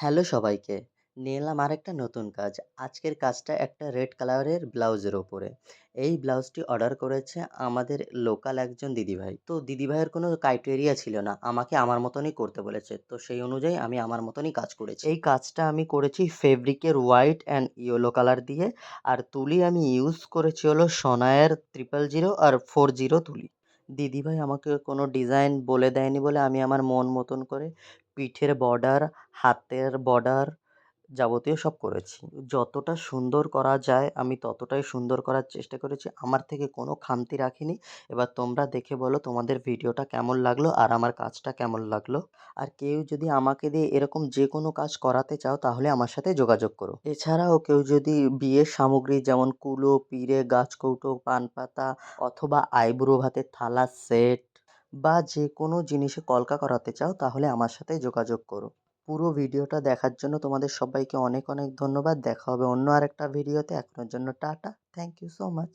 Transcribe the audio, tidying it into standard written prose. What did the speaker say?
Hello সবাইকে। নিয়ে এলাম আরেকটা নতুন কাজ। আজকের কাজটা একটা রেড কালারের ব্লাউজের ওপরে। এই ব্লাউজটি অর্ডার করেছে আমাদের লোকাল একজন দিদিভাই। তো দিদিভাইয়ের কোনো ক্রাইটেরিয়া ছিল না। আমাকে আমার মতনই করতে বলেছে। তো সেই অনুযায়ী আমি আমার মতনই কাজ করেছি। এই কাজটা আমি করেছি ফেব্রিকের হোয়াইট অ্যান্ড ইয়েলো কালার দিয়ে। আর তুলি আমি ইউজ করেছি হলো সোনায়ের 000 আর 40 তুলি। দিদিভাই আমাকে কোনো ডিজাইন বলে দেয়নি বলে আমি আমার মন মতন করে পিঠের বর্ডার, হাতের বর্ডার যাবতীয় সব করেছি। যতটা সুন্দর করা যায় আমি ততটাই সুন্দর করার চেষ্টা করেছি। আমার থেকে কোনো খামতি রাখিনি। এবার তোমরা দেখে বলো তোমাদের ভিডিওটা কেমন লাগলো আর আমার কাজটা কেমন লাগলো। আর কেউ যদি আমাকে দিয়ে এরকম যেকোনো কাজ করাতে চাও তাহলে আমার সাথে যোগাযোগ করো। এছাড়াও কেউ যদি বিয়ের সামগ্রী যেমন কুলো, পিঁড়ে, গাছকৌটো, পানপাতা অথবা আইবুড়ো ভাতের থালা সেট বা যেকোনো জিনিসে কলকা করাতে চাও তাহলে আমার সাথে যোগাযোগ করো। পুরো ভিডিওটা দেখার জন্য তোমাদের সবাইকে অনেক অনেক ধন্যবাদ। দেখা হবে অন্য আরেকটা ভিডিওতে। এখনের জন্য tata. Thank you so much.